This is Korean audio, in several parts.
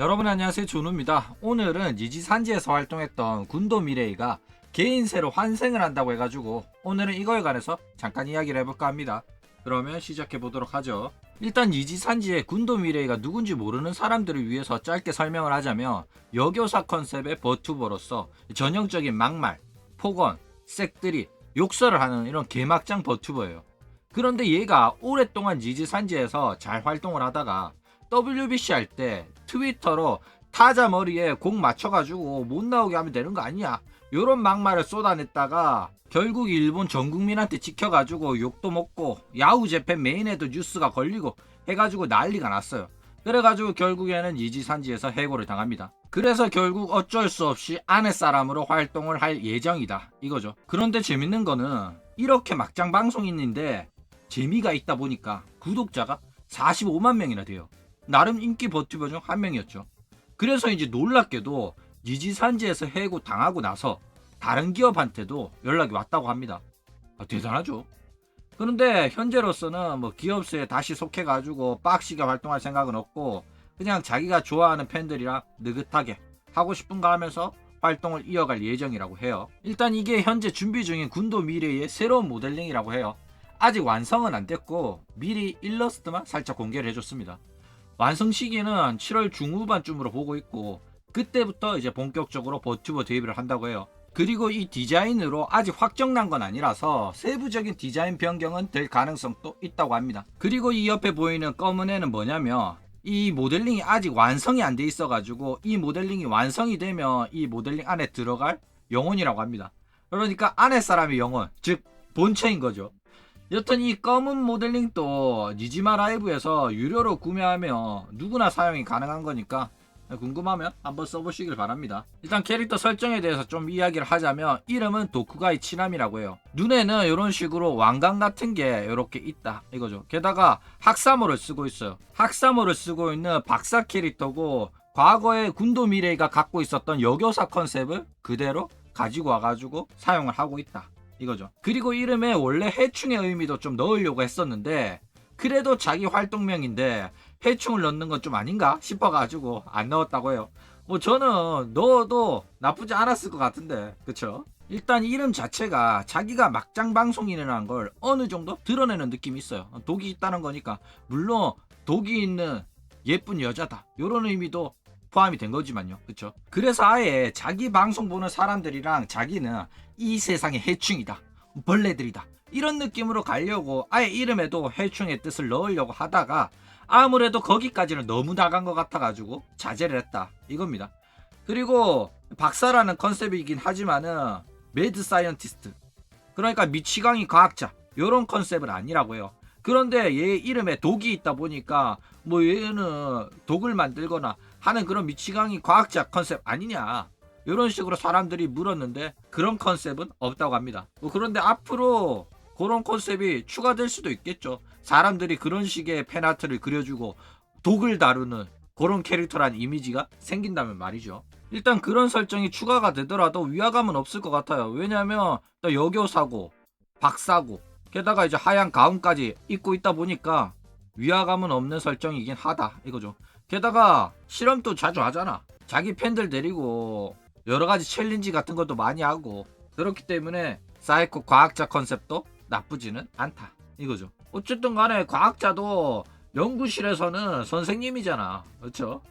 여러분 안녕하세요, 준우입니다. 오늘은 니지산지에서 활동했던 군도 미레이가 개인세로 환생을 한다고 해가지고 오늘은 이거에 관해서 잠깐 이야기를 해볼까 합니다. 그러면 시작해보도록 하죠. 일단 니지산지의 군도 미레이가 누군지 모르는 사람들을 위해서 짧게 설명을 하자면 여교사 컨셉의 버튜버로서 전형적인 막말, 폭언, 색들이, 욕설을 하는 이런 개막장 버튜버예요. 그런데 얘가 오랫동안 니지산지에서 잘 활동을 하다가 WBC 할 때 트위터로 타자 머리에 공 맞춰가지고 못 나오게 하면 되는 거 아니야, 요런 막말을 쏟아냈다가 결국 일본 전 국민한테 찍혀가지고 욕도 먹고 야후 재팬 메인에도 뉴스가 걸리고 해가지고 난리가 났어요. 그래가지고 결국에는 이지산지에서 해고를 당합니다. 그래서 결국 어쩔 수 없이 아내 사람으로 활동을 할 예정이다 이거죠. 그런데 재밌는 거는 이렇게 막장 방송인인데 재미가 있다 보니까 구독자가 45만 명이나 돼요. 나름 인기 버튜버 중 한 명이었죠. 그래서 이제 놀랍게도 니지산지에서 해고 당하고 나서 다른 기업한테도 연락이 왔다고 합니다. 대단하죠. 그런데 현재로서는 뭐 기업수에 다시 속해가지고 빡시게 활동할 생각은 없고 그냥 자기가 좋아하는 팬들이랑 느긋하게 하고 싶은 거 하면서 활동을 이어갈 예정이라고 해요. 일단 이게 현재 준비 중인 군도 미래의 새로운 모델링이라고 해요. 아직 완성은 안 됐고 미리 일러스트만 살짝 공개를 해줬습니다. 완성 시기는 7월 중후반쯤으로 보고 있고 그때부터 이제 본격적으로 버튜버 데뷔를 한다고 해요. 그리고 이 디자인으로 아직 확정난 건 아니라서 세부적인 디자인 변경은 될 가능성도 있다고 합니다. 그리고 이 옆에 보이는 검은 애는 뭐냐면 이 모델링이 아직 완성이 안 돼 있어 가지고 이 모델링이 완성이 되면 이 모델링 안에 들어갈 영혼이라고 합니다. 그러니까 안에 사람의 영혼, 즉 본체인 거죠. 여튼 이 검은 모델링도 니지마 라이브에서 유료로 구매하면 누구나 사용이 가능한 거니까 궁금하면 한번 써보시길 바랍니다. 일단 캐릭터 설정에 대해서 좀 이야기를 하자면 이름은 도쿠가이 치남이라고 해요. 눈에는 이런 식으로 왕관 같은 게 이렇게 있다 이거죠. 게다가 학사모를 쓰고 있어요. 학사모를 쓰고 있는 박사 캐릭터고 과거에 군도 미레이가 갖고 있었던 여교사 컨셉을 그대로 가지고 와가지고 사용을 하고 있다 이거죠. 그리고 이름에 원래 해충의 의미도 좀 넣으려고 했었는데 그래도 자기 활동명인데 해충을 넣는 건 좀 아닌가 싶어가지고 안 넣었다고 해요. 뭐 저는 넣어도 나쁘지 않았을 것 같은데 그쵸? 일단 이름 자체가 자기가 막장 방송인이라는 걸 어느 정도 드러내는 느낌이 있어요. 독이 있다는 거니까 물론 독이 있는 예쁜 여자다 요런 의미도 포함이 된 거지만요. 그쵸? 그래서 아예 자기 방송 보는 사람들이랑 자기는 이 세상의 해충이다, 벌레들이다 이런 느낌으로 가려고 아예 이름에도 해충의 뜻을 넣으려고 하다가 아무래도 거기까지는 너무 나간 것 같아가지고 자제를 했다 이겁니다. 그리고 박사라는 컨셉이긴 하지만은 매드 사이언티스트, 그러니까 미치광이 과학자 요런 컨셉은 아니라고 해요. 그런데 얘 이름에 독이 있다 보니까 뭐 얘는 독을 만들거나 하는 그런 미치광이 과학자 컨셉 아니냐 이런 식으로 사람들이 물었는데 그런 컨셉은 없다고 합니다. 뭐 그런데 앞으로 그런 컨셉이 추가될 수도 있겠죠. 사람들이 그런 식의 팬아트를 그려주고 독을 다루는 그런 캐릭터란 이미지가 생긴다면 말이죠. 일단 그런 설정이 추가가 되더라도 위화감은 없을 것 같아요. 왜냐하면 또 여교사고 박사고 게다가 이제 하얀 가운까지 입고 있다 보니까 위화감은 없는 설정이긴 하다 이거죠. 게다가 실험도 자주 하잖아. 자기 팬들 데리고 여러가지 챌린지 같은 것도 많이 하고 그렇기 때문에 사이코 과학자 컨셉도 나쁘지는 않다 이거죠. 어쨌든 간에 과학자도 연구실에서는 선생님이잖아 그렇죠?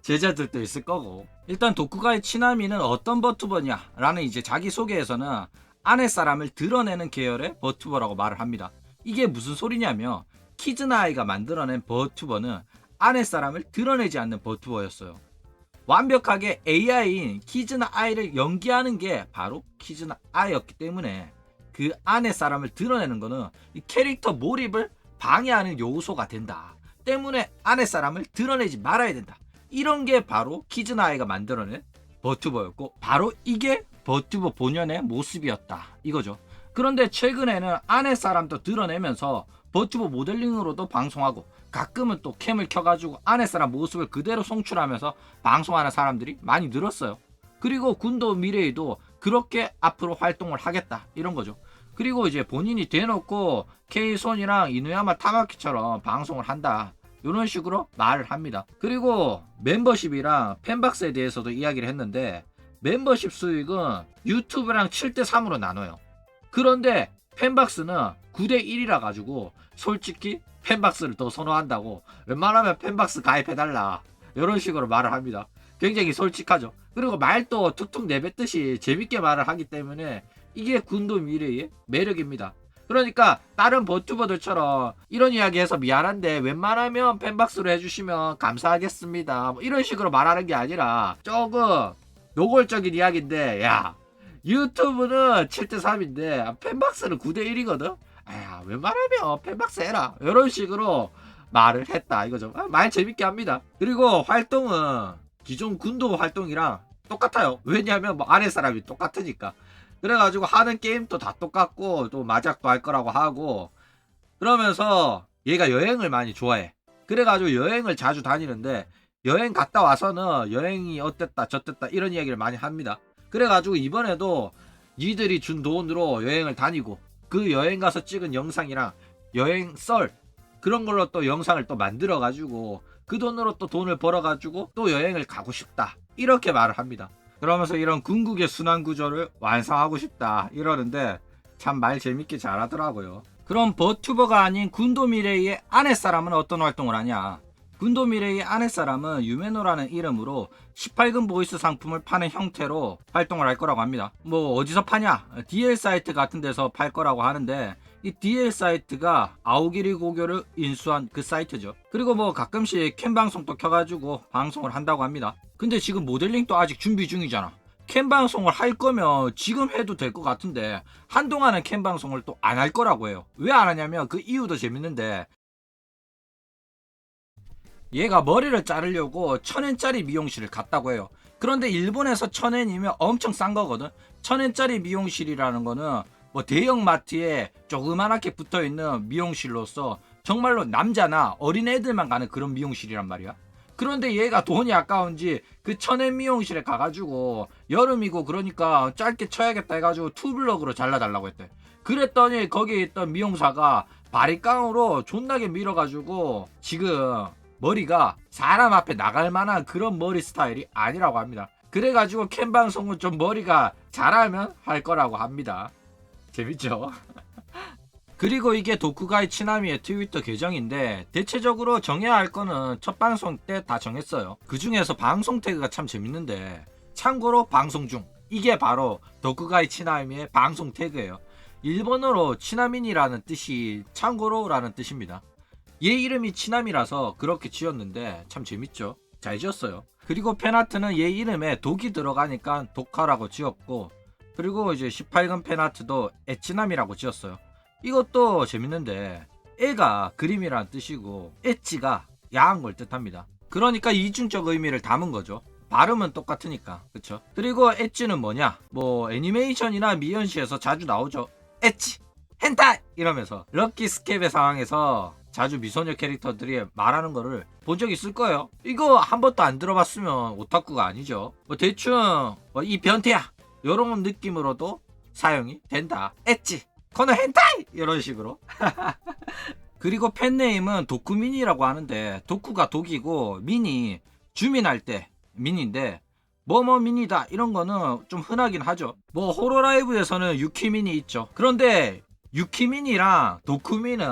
제자들도 있을 거고. 일단 도쿠가의 치나미는 어떤 버튜버냐 라는 이제 자기소개에서는 아내 사람을 드러내는 계열의 버튜버라고 말을 합니다. 이게 무슨 소리냐면 키즈나아이가 만들어낸 버튜버는 아내 사람을 드러내지 않는 버튜버였어요. 완벽하게 AI인 키즈나아이를 연기하는 게 바로 키즈나아이였기 때문에 그 아내 사람을 드러내는 거는 이 캐릭터 몰입을 방해하는 요소가 된다 때문에 아내 사람을 드러내지 말아야 된다. 이런 게 바로 키즈나아이가 만들어낸 버튜버였고 바로 이게 버튜버 본연의 모습이었다 이거죠. 그런데 최근에는 아내 사람도 드러내면서 버튜버 모델링으로도 방송하고 가끔은 또 캠을 켜가지고 아내 사람 모습을 그대로 송출하면서 방송하는 사람들이 많이 늘었어요. 그리고 군도 미래에도 그렇게 앞으로 활동을 하겠다 이런 거죠. 그리고 이제 본인이 대놓고 K손이랑 이누야마 타마키처럼 방송을 한다 이런 식으로 말을 합니다. 그리고 멤버십이랑 팬박스에 대해서도 이야기를 했는데 멤버십 수익은 유튜브랑 7대3으로 나눠요. 그런데 팬박스는 9대1이라 가지고 솔직히 팬박스를 더 선호한다고 웬만하면 팬박스 가입해달라 이런 식으로 말을 합니다. 굉장히 솔직하죠. 그리고 말도 툭툭 내뱉듯이 재밌게 말을 하기 때문에 이게 군도 미래의 매력입니다. 그러니까 다른 버튜버들처럼 이런 이야기해서 미안한데 웬만하면 팬박스로 해주시면 감사하겠습니다 뭐 이런 식으로 말하는 게 아니라 조금 노골적인 이야기인데 야 유튜브는 7대3인데 팬박스는 9대1이거든. 아 웬만하면 팬박스 해라 이런 식으로 말을 했다 이거죠. 말 재밌게 합니다. 그리고 활동은 기존 군도 활동이랑 똑같아요. 왜냐하면 뭐 아래 사람이 똑같으니까. 그래가지고 하는 게임도 다 똑같고 또 마작도 할 거라고 하고 그러면서 얘가 여행을 많이 좋아해. 그래가지고 여행을 자주 다니는데 여행 갔다 와서는 여행이 어땠다 저땠다 이런 이야기를 많이 합니다. 그래가지고 이번에도 니들이 준 돈으로 여행을 다니고 그 여행 가서 찍은 영상이랑 여행 썰 그런 걸로 또 영상을 또 만들어가지고 그 돈으로 또 돈을 벌어가지고 또 여행을 가고 싶다 이렇게 말을 합니다. 그러면서 이런 궁극의 순환 구조를 완성하고 싶다 이러는데 참 말 재밌게 잘하더라고요. 그럼 버튜버가 아닌 군도 미래이의 아내사람은 어떤 활동을 하냐? 군도 미래이의 아내사람은 유메노라는 이름으로 18금 보이스 상품을 파는 형태로 활동을 할 거라고 합니다. 뭐 어디서 파냐? DL 사이트 같은 데서 팔 거라고 하는데 이 DL 사이트가 아오기리 고교를 인수한 그 사이트죠. 그리고 뭐 가끔씩 캠 방송도 켜가지고 방송을 한다고 합니다. 근데 지금 모델링도 아직 준비 중이잖아. 캠 방송을 할 거면 지금 해도 될 것 같은데 한동안은 캠 방송을 또 안 할 거라고 해요. 왜 안 하냐면 그 이유도 재밌는데 얘가 머리를 자르려고 1000엔짜리 미용실을 갔다고 해요. 그런데 일본에서 1000엔이면 엄청 싼 거거든. 1000엔짜리 미용실이라는 거는 뭐 대형마트에 조그만하게 붙어있는 미용실로서 정말로 남자나 어린애들만 가는 그런 미용실이란 말이야. 그런데 얘가 돈이 아까운지 그 1000엔 미용실에 가가지고 여름이고 그러니까 짧게 쳐야겠다 해가지고 투블럭으로 잘라달라고 했대. 그랬더니 거기에 있던 미용사가 바리깡으로 존나게 밀어가지고 지금 머리가 사람 앞에 나갈 만한 그런 머리 스타일이 아니라고 합니다. 그래가지고 캠 방송은 좀 머리가 잘하면 할 거라고 합니다. 재밌죠? 그리고 이게 도쿠가이 치나미의 트위터 계정인데 대체적으로 정해야 할 거는 첫 방송 때 다 정했어요. 그 중에서 방송 태그가 참 재밌는데 참고로 방송 중 이게 바로 도쿠가이 치나미의 방송 태그예요. 일본어로 치나민이라는 뜻이 참고로라는 뜻입니다. 얘 이름이 치나미라서 그렇게 지었는데 참 재밌죠? 잘 지었어요. 그리고 팬아트는 얘 이름에 독이 들어가니까 독하라고 지었고 그리고 이제 18금 팬아트도 에치나미라고 지었어요. 이것도 재밌는데 애가 그림이라는 뜻이고 엣지가 야한 걸 뜻합니다. 그러니까 이중적 의미를 담은 거죠. 발음은 똑같으니까 그쵸? 그리고 엣지는 뭐냐? 뭐 애니메이션이나 미연시에서 자주 나오죠. 엣지! 헨타이! 이러면서 럭키 스캡의 상황에서 자주 미소녀 캐릭터들이 말하는 거를 본 적 있을 거예요. 이거 한 번도 안 들어봤으면 오타쿠가 아니죠. 뭐 대충 이 변태야 이런 느낌으로도 사용이 된다. 엣지! 코너 헨타이! 이런 식으로. 그리고 팬네임은 도쿠민이라고 하는데 도쿠가 독이고 민이 주민할 때 민인데 뭐뭐 민이다 이런 거는 좀 흔하긴 하죠. 뭐 호로라이브에서는 유키민이 있죠. 그런데 유키민이랑 도쿠민은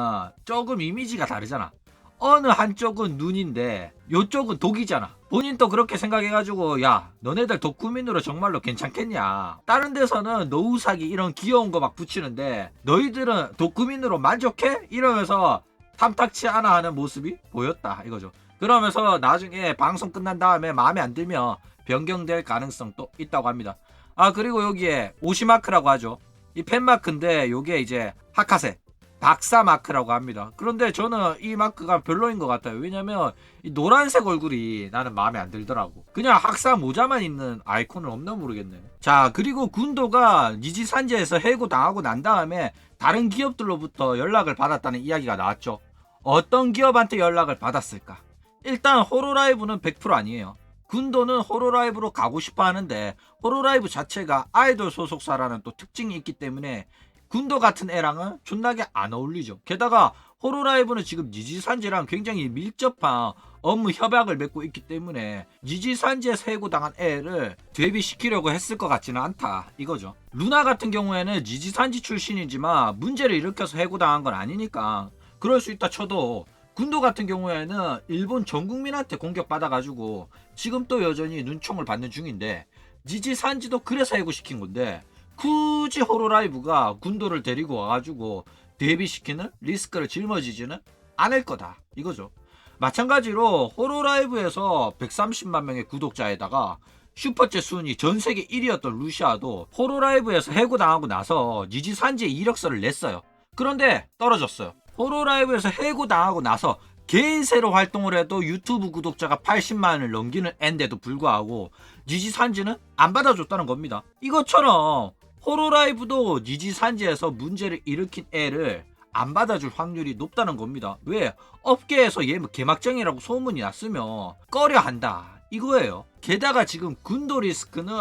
조금 이미지가 다르잖아. 어느 한쪽은 눈인데 요쪽은 독이잖아. 본인도 그렇게 생각해가지고 야 너네들 도쿠민으로 정말로 괜찮겠냐. 다른 데서는 노우사기 이런 귀여운 거 막 붙이는데 너희들은 도쿠민으로 만족해? 이러면서 탐탁치 않아 하는 모습이 보였다 이거죠. 그러면서 나중에 방송 끝난 다음에 마음에 안 들면 변경될 가능성도 있다고 합니다. 아 그리고 여기에 오시마크라고 하죠. 이 팬마크인데 요게 이제 하카세 박사 마크라고 합니다. 그런데 저는 이 마크가 별로인 것 같아요. 왜냐면 이 노란색 얼굴이 나는 마음에 안 들더라고. 그냥 학사 모자만 있는 아이콘은 없나 모르겠네. 자 그리고 군도가 니지산지에서 해고당하고 난 다음에 다른 기업들로부터 연락을 받았다는 이야기가 나왔죠. 어떤 기업한테 연락을 받았을까? 일단 호로라이브는 100% 아니에요. 군도는 호로라이브로 가고 싶어 하는데 호로라이브 자체가 아이돌 소속사라는 또 특징이 있기 때문에 군도 같은 애랑은 존나게 안 어울리죠. 게다가 호로라이브는 지금 니지산지랑 굉장히 밀접한 업무 협약을 맺고 있기 때문에 니지산지에서 해고당한 애를 데뷔시키려고 했을 것 같지는 않다 이거죠. 루나 같은 경우에는 니지산지 출신이지만 문제를 일으켜서 해고당한 건 아니니까 그럴 수 있다 쳐도, 군도 같은 경우에는 일본 전 국민한테 공격받아가지고 지금 또 여전히 눈총을 받는 중인데, 니지산지도 그래서 해고시킨 건데 굳이 호로라이브가 군도를 데리고 와가지고 데뷔시키는 리스크를 짊어지지는 않을 거다 이거죠. 마찬가지로 호로라이브에서 130만 명의 구독자에다가 슈퍼챗 순위 전세계 1위였던 루시아도 호로라이브에서 해고당하고 나서 니지산지에 이력서를 냈어요. 그런데 떨어졌어요. 호로라이브에서 해고당하고 나서 개인세로 활동을 해도 유튜브 구독자가 80만을 넘기는 앤데도 불구하고 니지산지는 안 받아줬다는 겁니다. 이것처럼 호로라이브도 니지산지에서 문제를 일으킨 애를 안 받아줄 확률이 높다는 겁니다. 왜? 업계에서 얘 개막장이라고 소문이 났으면 꺼려한다 이거예요. 게다가 지금 군도 리스크는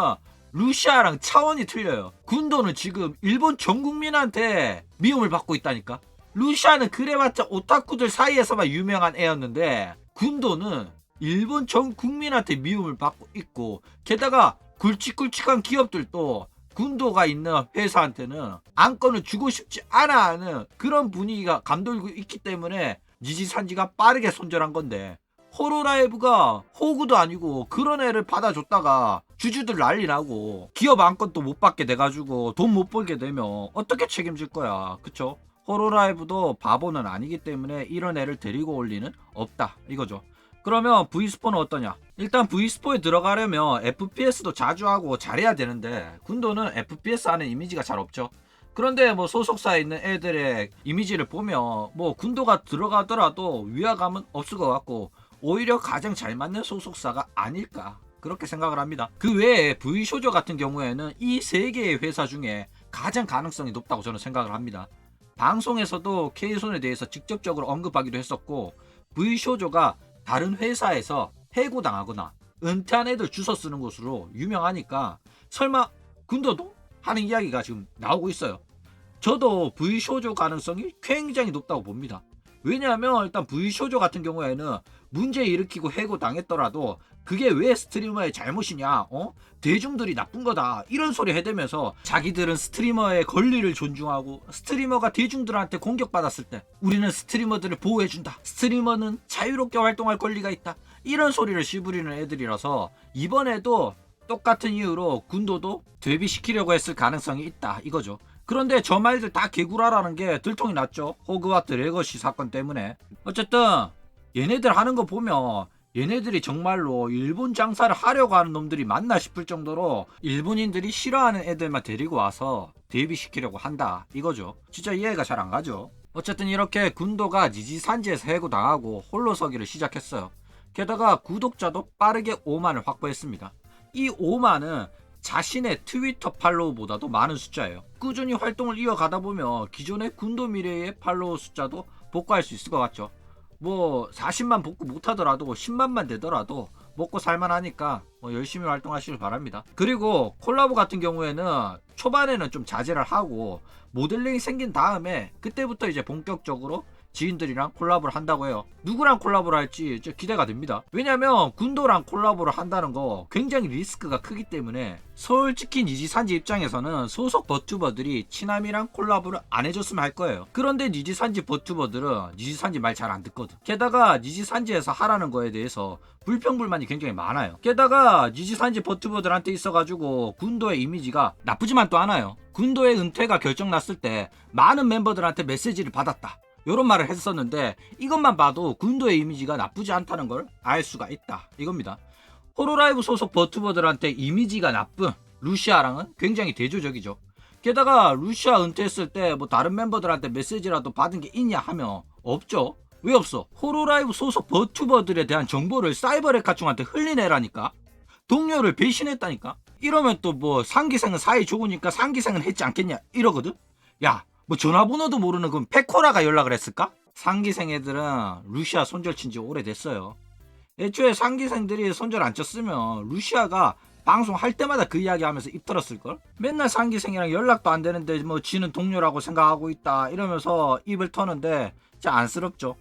루시아랑 차원이 틀려요. 군도는 지금 일본 전 국민한테 미움을 받고 있다니까. 루시아는 그래봤자 오타쿠들 사이에서만 유명한 애였는데 군도는 일본 전 국민한테 미움을 받고 있고, 게다가 굵직굵직한 기업들도 군도가 있는 회사한테는 안건을 주고 싶지 않아 하는 그런 분위기가 감돌고 있기 때문에 니지산지가 빠르게 손절한 건데, 호로라이브가 호구도 아니고 그런 애를 받아줬다가 주주들 난리 나고 기업 안건도 못 받게 돼가지고 돈 못 벌게 되면 어떻게 책임질 거야, 그쵸? 호로라이브도 바보는 아니기 때문에 이런 애를 데리고 올 리는 없다 이거죠. 그러면 V스포는 어떠냐? 일단 V스포에 들어가려면 FPS도 자주 하고 잘해야 되는데 군도는 FPS 하는 이미지가 잘 없죠. 그런데 뭐 소속사에 있는 애들의 이미지를 보면 뭐 군도가 들어가더라도 위화감은 없을 것 같고 오히려 가장 잘 맞는 소속사가 아닐까 그렇게 생각을 합니다. 그 외에 V쇼조 같은 경우에는 이 세 개의 회사 중에 가장 가능성이 높다고 저는 생각을 합니다. 방송에서도 K손에 대해서 직접적으로 언급하기도 했었고, V쇼조가 다른 회사에서 해고당하거나 은퇴한 애들 주워 쓰는 곳으로 유명하니까 설마 군도도? 하는 이야기가 지금 나오고 있어요. 저도 V쇼조 가능성이 굉장히 높다고 봅니다. 왜냐하면 일단 V쇼조 같은 경우에는 문제 일으키고 해고당했더라도 그게 왜 스트리머의 잘못이냐, 대중들이 나쁜 거다 이런 소리 해대면서 자기들은 스트리머의 권리를 존중하고 스트리머가 대중들한테 공격받았을 때 우리는 스트리머들을 보호해준다, 스트리머는 자유롭게 활동할 권리가 있다, 이런 소리를 씨부리는 애들이라서 이번에도 똑같은 이유로 군도도 데뷔시키려고 했을 가능성이 있다 이거죠. 그런데 저 말들 다 개구라라는 게 들통이 났죠. 호그와트 레거시 사건 때문에. 어쨌든 얘네들 하는 거 보면 얘네들이 정말로 일본 장사를 하려고 하는 놈들이 맞나 싶을 정도로 일본인들이 싫어하는 애들만 데리고 와서 데뷔시키려고 한다 이거죠. 진짜 이해가 잘 안 가죠. 어쨌든 이렇게 군도가 니지산지에서 해고당하고 홀로 서기를 시작했어요. 게다가 구독자도 빠르게 5만을 확보했습니다. 이 5만은 자신의 트위터 팔로우보다도 많은 숫자예요. 꾸준히 활동을 이어가다 보면 기존의 군도 미래의 팔로우 숫자도 복구할 수 있을 것 같죠. 뭐 40만 복구 못하더라도 10만만 되더라도 먹고 살만하니까 열심히 활동하시길 바랍니다. 그리고 콜라보 같은 경우에는 초반에는 좀 자제를 하고 모델링이 생긴 다음에 그때부터 이제 본격적으로 지인들이랑 콜라보를 한다고 해요. 누구랑 콜라보를 할지 기대가 됩니다. 왜냐면 군도랑 콜라보를 한다는 거 굉장히 리스크가 크기 때문에 솔직히 니지산지 입장에서는 소속 버튜버들이 치남이랑 콜라보를 안 해줬으면 할 거예요. 그런데 니지산지 버튜버들은 니지산지 말 잘 안 듣거든. 게다가 니지산지에서 하라는 거에 대해서 불평불만이 굉장히 많아요. 게다가 니지산지 버튜버들한테 있어가지고 군도의 이미지가 나쁘지만 또 않아요. 군도의 은퇴가 결정났을 때 많은 멤버들한테 메시지를 받았다, 요런 말을 했었는데 이것만 봐도 군도의 이미지가 나쁘지 않다는 걸 알 수가 있다 이겁니다. 호로라이브 소속 버튜버들한테 이미지가 나쁜 루시아랑은 굉장히 대조적이죠. 게다가 루시아 은퇴했을 때 뭐 다른 멤버들한테 메시지라도 받은 게 있냐 하면 없죠. 왜 없어? 호로라이브 소속 버튜버들에 대한 정보를 사이버레카충한테 흘린 애라니까. 동료를 배신했다니까. 이러면 또 뭐 상기생은 사이 좋으니까 상기생은 했지 않겠냐 이러거든. 야, 뭐 전화번호도 모르는 그럼 페코라가 연락을 했을까? 상기생 애들은 루시아 손절 친지 오래됐어요. 애초에 상기생들이 손절 안 쳤으면 루시아가 방송할 때마다 그 이야기 하면서 입 털었을걸? 맨날 상기생이랑 연락도 안 되는데 뭐 지는 동료라고 생각하고 있다 이러면서 입을 터는데 진짜 안쓰럽죠.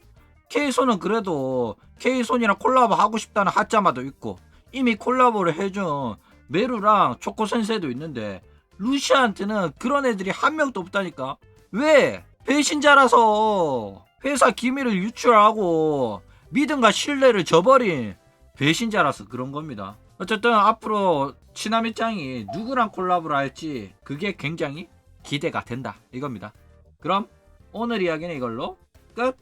K손은 그래도 K손이랑 콜라보 하고 싶다는 하자마도 있고 이미 콜라보를 해준 메루랑 초코센세도 있는데 루시안한테는 그런 애들이 한 명도 없다니까. 왜? 배신자라서 회사 기밀을 유출하고 믿음과 신뢰를 저버린 배신자라서 그런 겁니다. 어쨌든 앞으로 치나미짱이 누구랑 콜라보를 할지 그게 굉장히 기대가 된다 이겁니다. 그럼 오늘 이야기는 이걸로 끝.